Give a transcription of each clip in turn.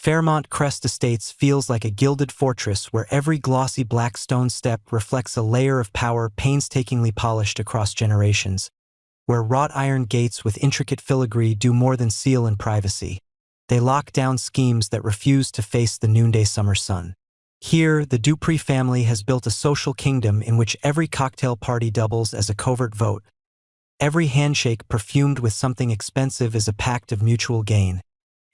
Fairmont Crest Estates feels like a gilded fortress where every glossy black stone step reflects a layer of power painstakingly polished across generations, where wrought iron gates with intricate filigree do more than seal in privacy. They lock down schemes that refuse to face the noonday summer sun. Here, the Dupree family has built a social kingdom in which every cocktail party doubles as a covert vote. Every handshake perfumed with something expensive is a pact of mutual gain,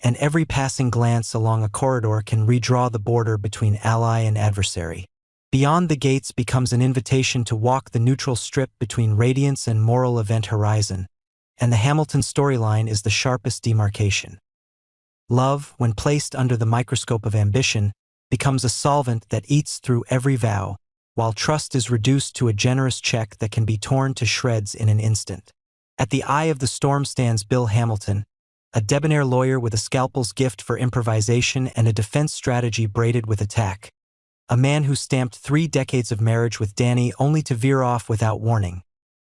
and every passing glance along a corridor can redraw the border between ally and adversary. Beyond the gates becomes an invitation to walk the neutral strip between radiance and moral event horizon, and the Hamilton storyline is the sharpest demarcation. Love, when placed under the microscope of ambition, becomes a solvent that eats through every vow, while trust is reduced to a generous check that can be torn to shreds in an instant. At the eye of the storm stands Bill Hamilton, a debonair lawyer with a scalpel's gift for improvisation and a defense strategy braided with attack. A man who stamped 3 decades of marriage with Danny only to veer off without warning.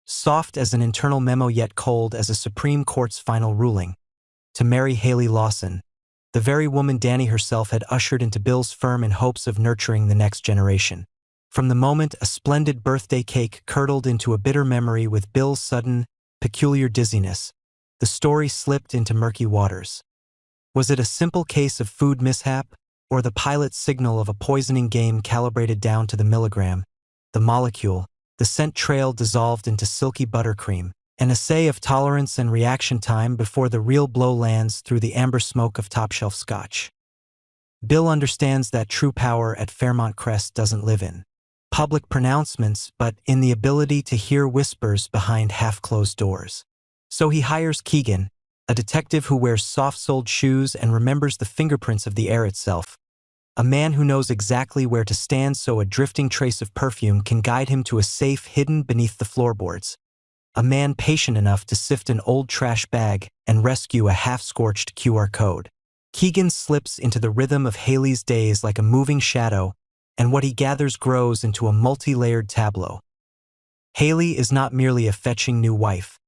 Soft as an internal memo yet cold as a Supreme Court's final ruling. To marry Hayley Lawson, the very woman Danny herself had ushered into Bill's firm in hopes of nurturing the next generation. From the moment a splendid birthday cake curdled into a bitter memory with Bill's sudden, peculiar dizziness, the story slipped into murky waters. Was it a simple case of food mishap, or the pilot's signal of a poisoning game calibrated down to the milligram, the molecule, the scent trail dissolved into silky buttercream, an essay of tolerance and reaction time before the real blow lands through the amber smoke of top-shelf scotch? Bill understands that true power at Fairmont Crest doesn't live in public pronouncements, but in the ability to hear whispers behind half-closed doors. So he hires Keegan, a detective who wears soft-soled shoes and remembers the fingerprints of the air itself. A man who knows exactly where to stand so a drifting trace of perfume can guide him to a safe hidden beneath the floorboards. A man patient enough to sift an old trash bag and rescue a half-scorched QR code. Keegan slips into the rhythm of Hayley's days like a moving shadow, and what he gathers grows into a multi-layered tableau. Hayley is not merely a fetching new wife.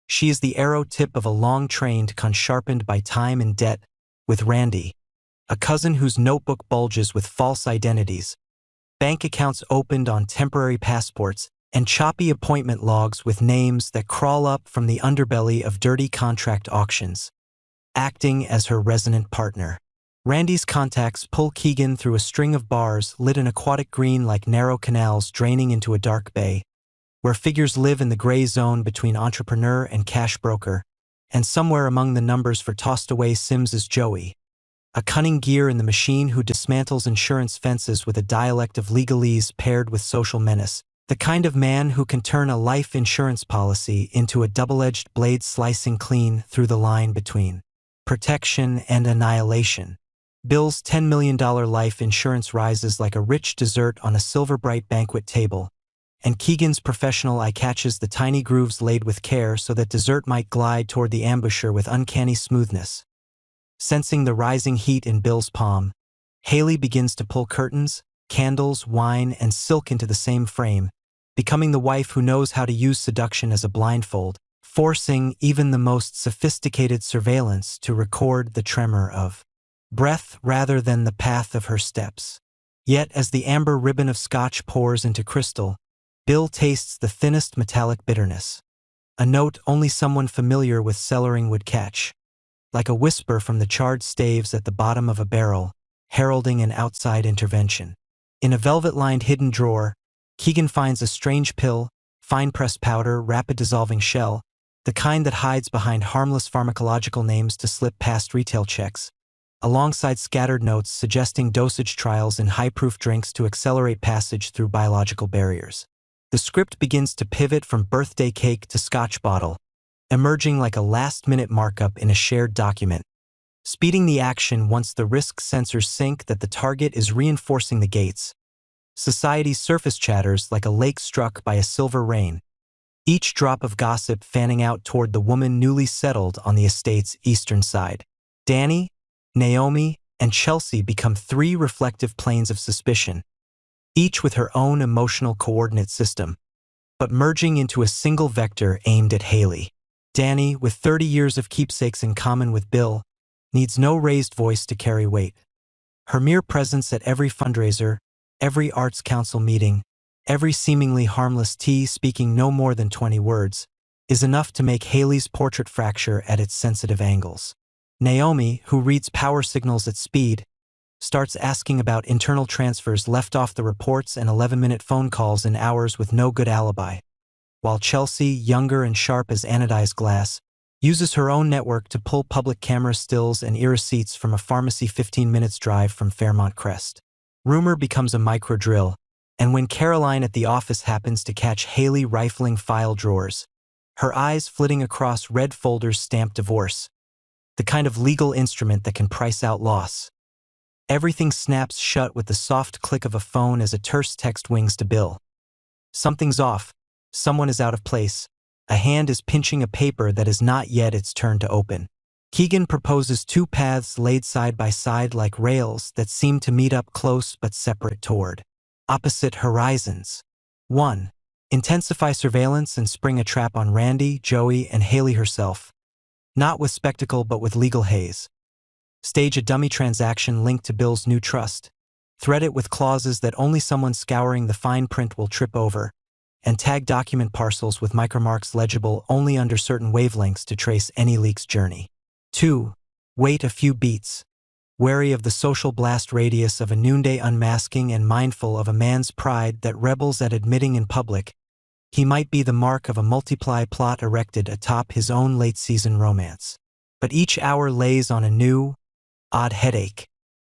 She is the arrow tip of a long train sharpened by time and debt, with Randy, a cousin whose notebook bulges with false identities, bank accounts opened on temporary passports, and choppy appointment logs with names that crawl up from the underbelly of dirty contract auctions. Acting as her resonant partner, Randy's contacts pull Keegan through a string of bars lit in aquatic green like narrow canals draining into a dark bay, where figures live in the gray zone between entrepreneur and cash broker, and somewhere among the numbers for tossed-away Sims is Joey, a cunning gear in the machine who dismantles insurance fences with a dialect of legalese paired with social menace, the kind of man who can turn a life insurance policy into a double-edged blade slicing clean through the line between protection and annihilation. Bill's $10 million life insurance rises like a rich dessert on a silver-bright banquet table, and Keegan's professional eye catches the tiny grooves laid with care so that dessert might glide toward the ambusher with uncanny smoothness. Sensing the rising heat in Bill's palm, Hayley begins to pull curtains, candles, wine, and silk into the same frame, becoming the wife who knows how to use seduction as a blindfold, forcing even the most sophisticated surveillance to record the tremor of breath rather than the path of her steps. Yet as the amber ribbon of scotch pours into crystal, Bill tastes the thinnest metallic bitterness, a note only someone familiar with cellaring would catch, like a whisper from the charred staves at the bottom of a barrel, heralding an outside intervention. In a velvet-lined hidden drawer, Keegan finds a strange pill, fine-pressed powder, rapid-dissolving shell, the kind that hides behind harmless pharmacological names to slip past retail checks, alongside scattered notes suggesting dosage trials in high-proof drinks to accelerate passage through biological barriers. The script begins to pivot from birthday cake to scotch bottle, emerging like a last-minute markup in a shared document, speeding the action once the risk sensors sync that the target is reinforcing the gates. Society surface chatters like a lake struck by a silver rain, each drop of gossip fanning out toward the woman newly settled on the estate's eastern side. Danny, Naomi, and Chelsea become 3 reflective planes of suspicion, each with her own emotional coordinate system, but merging into a single vector aimed at Hayley. Danny, with 30 years of keepsakes in common with Bill, needs no raised voice to carry weight. Her mere presence at every fundraiser, every arts council meeting, every seemingly harmless tea speaking no more than 20 words, is enough to make Hayley's portrait fracture at its sensitive angles. Naomi, who reads power signals at speed, starts asking about internal transfers left off the reports and 11-minute phone calls in hours with no good alibi, while Chelsea, younger and sharp as anodized glass, uses her own network to pull public camera stills and e-receipts from a pharmacy 15 minutes drive from Fairmont Crest. Rumor becomes a micro-drill, and when Caroline at the office happens to catch Hayley rifling file drawers, her eyes flitting across red folders stamped divorce, the kind of legal instrument that can price out loss, everything snaps shut with the soft click of a phone as a terse text wings to Bill. Something's off. Someone is out of place. A hand is pinching a paper that is not yet its turn to open. Keegan proposes two paths laid side by side like rails that seem to meet up close but separate toward opposite horizons. 1. Intensify surveillance and spring a trap on Randy, Joey, and Hayley herself. Not with spectacle but with legal haze. Stage a dummy transaction linked to Bill's new trust. Thread it with clauses that only someone scouring the fine print will trip over, and tag document parcels with micromarks legible only under certain wavelengths to trace any leak's journey. 2. Wait a few beats. Wary of the social blast radius of a noonday unmasking and mindful of a man's pride that rebels at admitting in public he might be the mark of a multiply plot erected atop his own late-season romance. But each hour lays on a new, odd headache,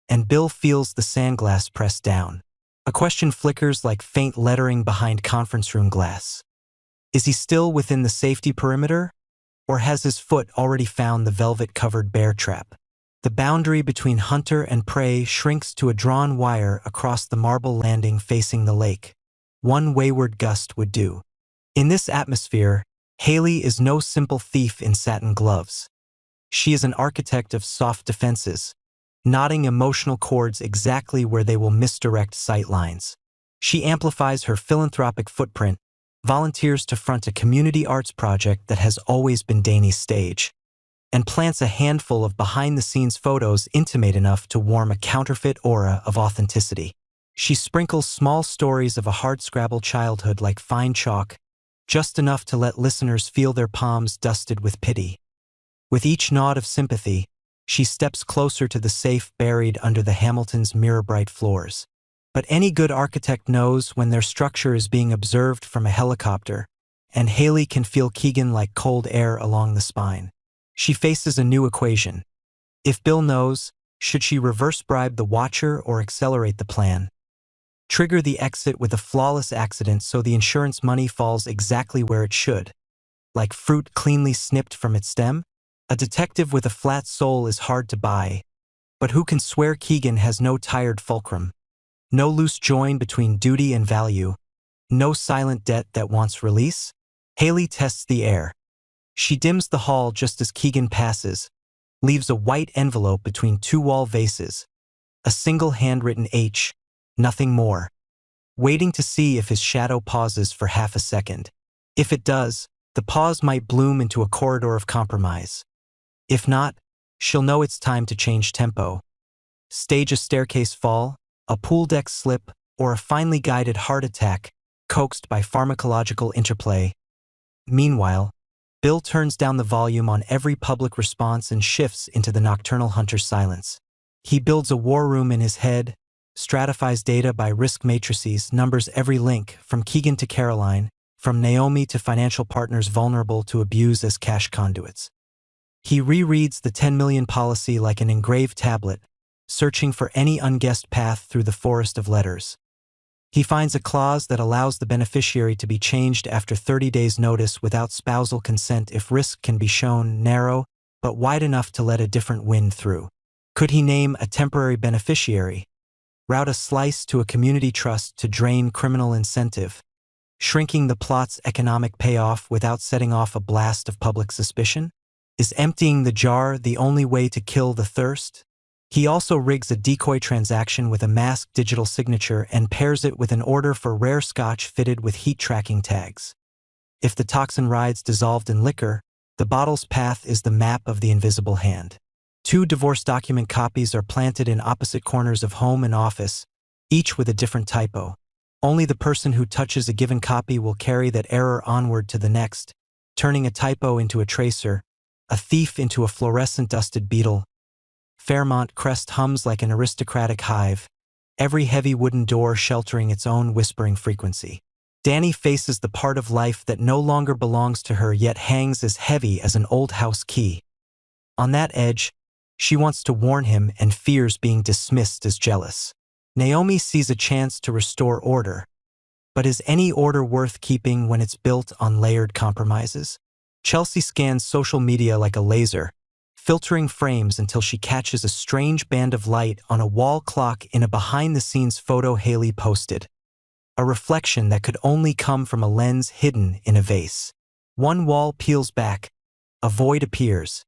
and Bill feels the sandglass pressed down. A question flickers like faint lettering behind conference room glass. Is he still within the safety perimeter, or has his foot already found the velvet-covered bear trap? The boundary between hunter and prey shrinks to a drawn wire across the marble landing facing the lake. One wayward gust would do. In this atmosphere, Hayley is no simple thief in satin gloves. She is an architect of soft defenses, knotting emotional chords exactly where they will misdirect sightlines. She amplifies her philanthropic footprint, volunteers to front a community arts project that has always been Danny's stage, and plants a handful of behind-the-scenes photos intimate enough to warm a counterfeit aura of authenticity. She sprinkles small stories of a hardscrabble childhood like fine chalk, just enough to let listeners feel their palms dusted with pity. With each nod of sympathy, she steps closer to the safe buried under the Hamilton's mirror-bright floors. But any good architect knows when their structure is being observed from a helicopter, and Hayley can feel Keegan like cold air along the spine. She faces a new equation. If Bill knows, should she reverse bribe the watcher or accelerate the plan? Trigger the exit with a flawless accident so the insurance money falls exactly where it should. Like fruit cleanly snipped from its stem? A detective with a flat soul is hard to buy, but who can swear Keegan has no tired fulcrum? No loose join between duty and value? No silent debt that wants release? Hayley tests the air. She dims the hall just as Keegan passes, leaves a white envelope between two wall vases, a single handwritten H, nothing more, waiting to see if his shadow pauses for half a second. If it does, the pause might bloom into a corridor of compromise. If not, she'll know it's time to change tempo. Stage a staircase fall, a pool deck slip, or a finely guided heart attack, coaxed by pharmacological interplay. Meanwhile, Bill turns down the volume on every public response and shifts into the nocturnal hunter's silence. He builds a war room in his head, stratifies data by risk matrices, numbers every link, from Keegan to Caroline, from Naomi to financial partners vulnerable to abuse as cash conduits. He rereads the 10 million policy like an engraved tablet, searching for any unguessed path through the forest of letters. He finds a clause that allows the beneficiary to be changed after 30 days' notice without spousal consent if risk can be shown, narrow, but wide enough to let a different wind through. Could he name a temporary beneficiary? Route a slice to a community trust to drain criminal incentive, shrinking the plot's economic payoff without setting off a blast of public suspicion? Is emptying the jar the only way to kill the thirst? He also rigs a decoy transaction with a masked digital signature and pairs it with an order for rare scotch fitted with heat tracking tags. If the toxin rides dissolved in liquor, the bottle's path is the map of the invisible hand. Two divorce document copies are planted in opposite corners of home and office, each with a different typo. Only the person who touches a given copy will carry that error onward to the next, turning a typo into a tracer, a thief into a fluorescent-dusted beetle. Fairmont Crest hums like an aristocratic hive, every heavy wooden door sheltering its own whispering frequency. Danny faces the part of life that no longer belongs to her yet hangs as heavy as an old house key. On that edge, she wants to warn him and fears being dismissed as jealous. Naomi sees a chance to restore order. But is any order worth keeping when it's built on layered compromises? Chelsea scans social media like a laser, filtering frames until she catches a strange band of light on a wall clock in a behind-the-scenes photo Hayley posted. A reflection that could only come from a lens hidden in a vase. One wall peels back, a void appears.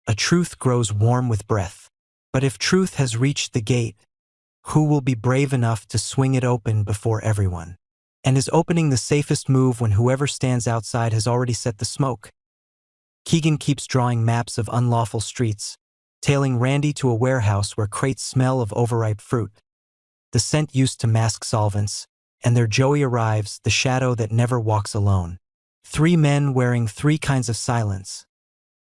A truth grows warm with breath. But if truth has reached the gate, who will be brave enough to swing it open before everyone? And is opening the safest move when whoever stands outside has already set the smoke? Keegan keeps drawing maps of unlawful streets, tailing Randy to a warehouse where crates smell of overripe fruit. The scent used to mask solvents, and there Joey arrives, the shadow that never walks alone. Three men wearing three kinds of silence.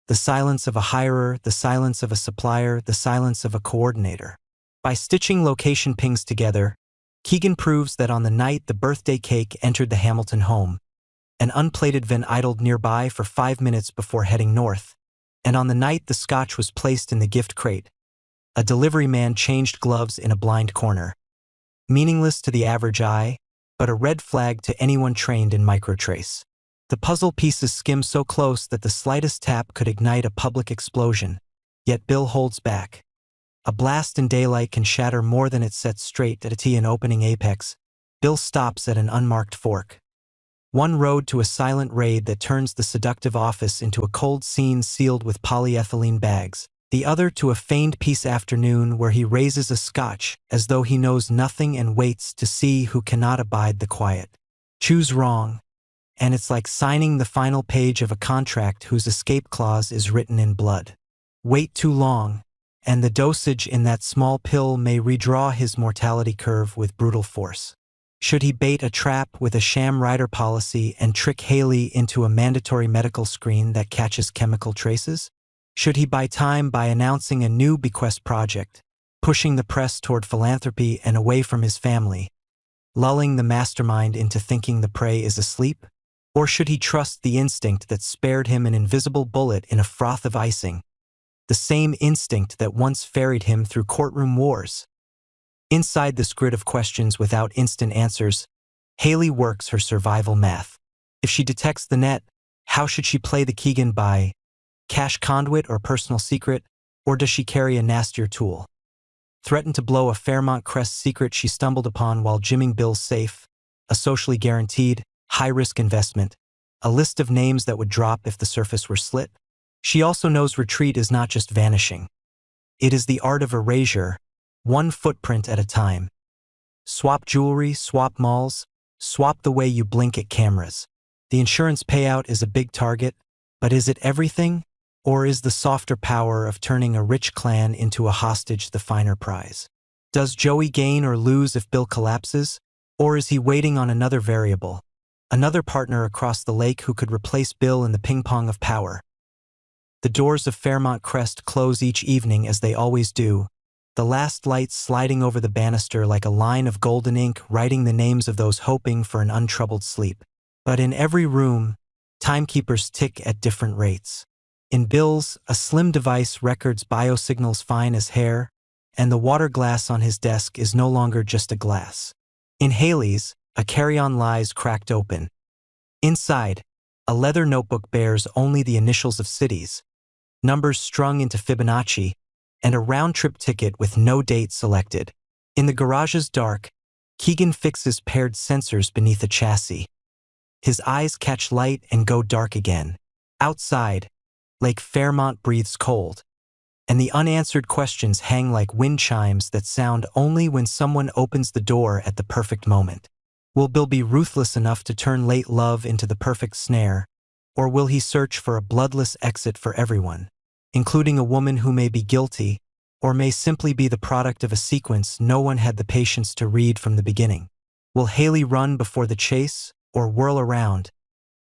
The silence of a hirer, the silence of a supplier, the silence of a coordinator. By stitching location pings together, Keegan proves that on the night the birthday cake entered the Hamilton home, an unplated vin idled nearby for 5 minutes before heading north, and on the night the scotch was placed in the gift crate, a delivery man changed gloves in a blind corner. Meaningless to the average eye, but a red flag to anyone trained in microtrace. The puzzle pieces skim so close that the slightest tap could ignite a public explosion, yet Bill holds back. A blast in daylight can shatter more than it sets straight at an opening apex. Bill stops at an unmarked fork. One road to a silent raid that turns the seductive office into a cold scene sealed with polyethylene bags. The other to a feigned peace afternoon where he raises a scotch as though he knows nothing and waits to see who cannot abide the quiet. Choose wrong, and it's like signing the final page of a contract whose escape clause is written in blood. Wait too long, and the dosage in that small pill may redraw his mortality curve with brutal force. Should he bait a trap with a sham rider policy and trick Hayley into a mandatory medical screen that catches chemical traces? Should he buy time by announcing a new bequest project, pushing the press toward philanthropy and away from his family, lulling the mastermind into thinking the prey is asleep? Or should he trust the instinct that spared him an invisible bullet in a froth of icing, the same instinct that once ferried him through courtroom wars? Inside this grid of questions without instant answers, Hayley works her survival math. If she detects the net, how should she play the Keegan by cash conduit or personal secret, or does she carry a nastier tool? Threatened to blow a Fairmont Crest secret she stumbled upon while jimming Bill's safe, a socially guaranteed, high-risk investment, a list of names that would drop if the surface were slit. She also knows retreat is not just vanishing. It is the art of erasure, one footprint at a time. Swap jewelry, swap malls, swap the way you blink at cameras. The insurance payout is a big target, but is it everything? Or is the softer power of turning a rich clan into a hostage the finer prize? Does Joey gain or lose if Bill collapses? Or is he waiting on another variable? Another partner across the lake who could replace Bill in the ping-pong of power? The doors of Fairmont Crest close each evening as they always do, the last light sliding over the banister like a line of golden ink writing the names of those hoping for an untroubled sleep. But in every room, timekeepers tick at different rates. In Bill's, a slim device records biosignals fine as hair, and the water glass on his desk is no longer just a glass. In Hayley's, a carry-on lies cracked open. Inside, a leather notebook bears only the initials of cities, numbers strung into Fibonacci, and a round-trip ticket with no date selected. In the garage's dark, Keegan fixes paired sensors beneath a chassis. His eyes catch light and go dark again. Outside, Lake Fairmont breathes cold, and the unanswered questions hang like wind chimes that sound only when someone opens the door at the perfect moment. Will Bill be ruthless enough to turn late love into the perfect snare, or will he search for a bloodless exit for everyone? including a woman who may be guilty or may simply be the product of a sequence no one had the patience to read from the beginning. Will Hayley run before the chase or whirl around,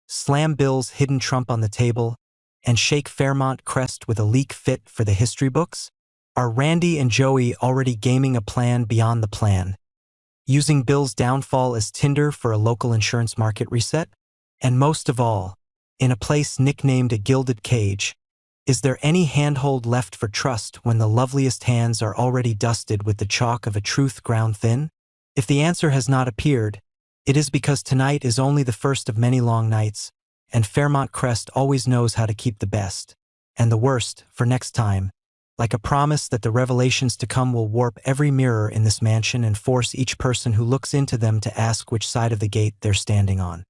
slam Bill's hidden trump on the table, and shake Fairmont Crest with a leak fit for the history books? Are Randy and Joey already gaming a plan beyond the plan, using Bill's downfall as tinder for a local insurance market reset? And most of all, in a place nicknamed a gilded cage, is there any handhold left for trust when the loveliest hands are already dusted with the chalk of a truth ground thin? If the answer has not appeared, it is because tonight is only the first of many long nights, and Fairmont Crest always knows how to keep the best and the worst for next time, like a promise that the revelations to come will warp every mirror in this mansion and force each person who looks into them to ask which side of the gate they're standing on.